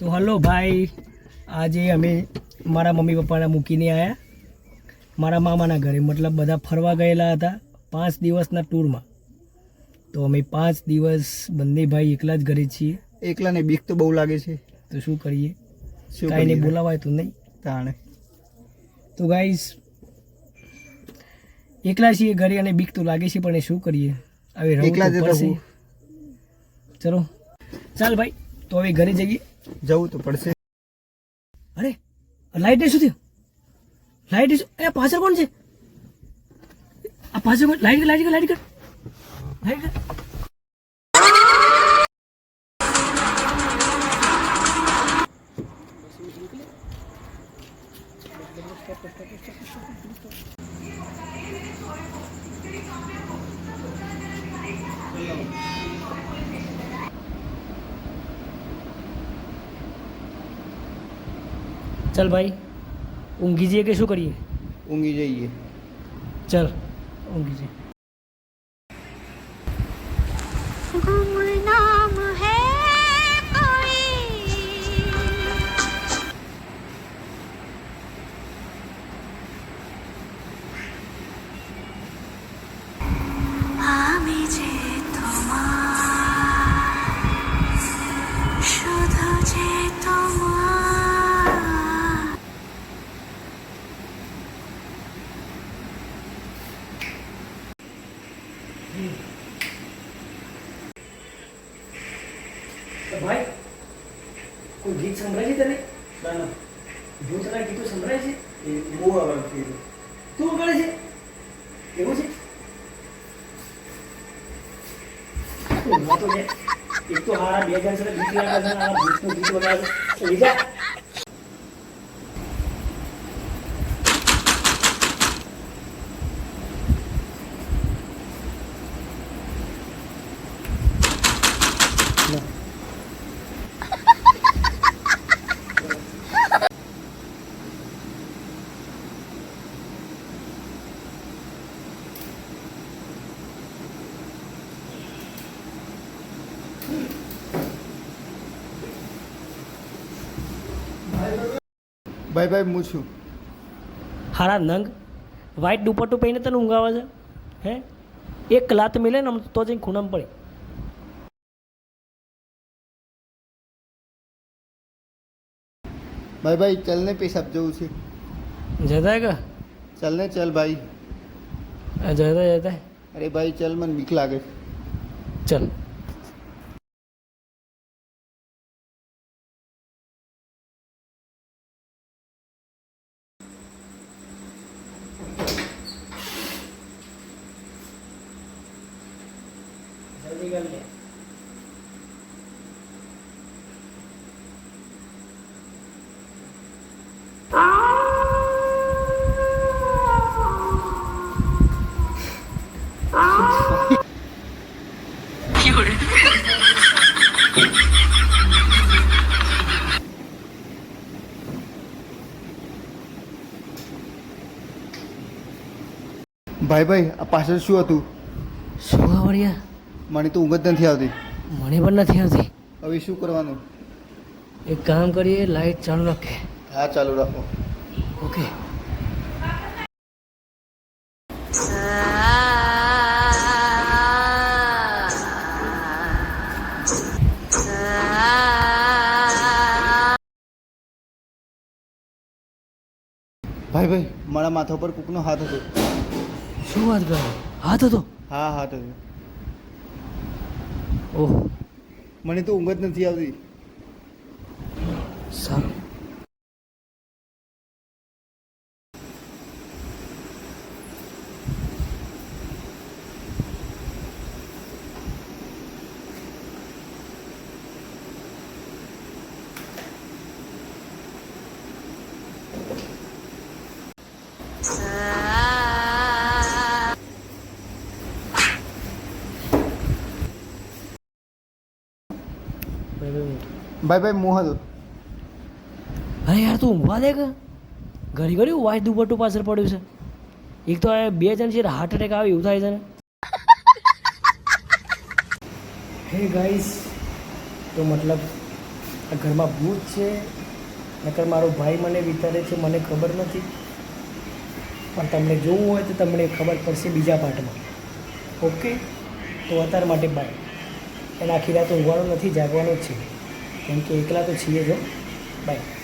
તો હલો ભાઈ, આજે અમે મારા મમ્મી પપ્પાને મૂકીને આવ્યા મારા મામાના ઘરે, મતલબ બધા ફરવા ગયેલા હતા 5 દિવસના ટૂરમાં. તો અમે 5 દિવસ બંને ભાઈ એકલા જ ઘરે છીએ. એકલાને બીક તો બહુ લાગે છે, તો શું કરીએ, કાંઈને બોલાવાય તો નહીં તાણે. તો ગાઈસ એકલા છીએ ઘરે અને બીક તો લાગે છે, પણ એ શું કરીએ, હવે એકલા જ પડશે. રહું. ચલો ચાલ ભાઈ, તો હવે ઘરે જઈએ. જવું તો પડશે. અરે લાઈટ શું થયું? લાઈટ અરે પાછળ કોણ છે? આ પાછળ લાઈટ કર, લાઈટ કર, લાઈટ કર, લાઈટ કર. चल भाई, ઊંઘી જઈએ કે શું કરીએ? ઊંઘી જઈએ. चल ઊંઘી જઈએ. गुमनाम है कोई আমি যে তোমার শুধু যে তোমার તો ભાઈ કોઈ ગીત સંભળાય છે તને? ના ના, ભૂતના ગીતો સંભળાય છે? એ બહુ આગળ થઈ ગયું. તું વગાડે છે? એવું છે? ઊંઘવા તો છે. એક તો હારા 2 જણ છે, ગીત લાગે છે, આ ભૂતનું ગીત વગાડે છે. લીધા ભાઈ ભાઈ હું છું. હારા નંગ વ્હાઈટ દુપટ્ટો પહેરીને તને ઊંઘ આવે છે? હે, એક લાત મિલે ને તો જઈને ખૂણામાં પડે. ભાઈ ભાઈ ચલ ને, પેશાબ જવું છે. જતા હે કા? ચલ ને, ચલ ભાઈ. જતા જતા અરે ભાઈ ચલ, મને બીક લાગે. ચલ. જલ્દી કર લે. ભાઈ ભાઈ આ પાછળ શું હતું? શું આવડ્યા? મને તો ઊંઘ જ નથી આવતી. મને પણ નથી આવતી. હવે શું કરવાનું? એક કામ કરીએ, લાઈટ ચાલુ રાખે. હા ચાલુ રાખો. ઓકે. ભાઈ ભાઈ મારા માથા પર કોકનો હાથ હતો. શું વાત કરે? હાથ હતો? હા હાથ હતો. ઓહ મને તો ઊંઘ જ નથી આવતી. સારું. ભાઈ ભાઈ મોહ હતો. અરે યાર તું ઊંઘવા દે કે ઘડી ઘડી વાય દુપટ્ટું પાછળ પડ્યું છે. એક તો આ 2 જણ છે હાર્ટ એટેક આવે એવું થાય છે ને. હે ગાઈસ, તો મતલબ આ ઘરમાં ભૂત છે નકર મારો ભાઈ મને વિચારે છે મને ખબર નથી, પણ તમને જોવું હોય તો તમને ખબર પડશે બીજા પાર્ટમાં. ઓકે, તો અત્યાર માટે બાય. અને આખી રાત ઊંઘવાનું નથી, જાગવાનું જ છે, કેમ કે એકલા તો છીએ જો. બાય.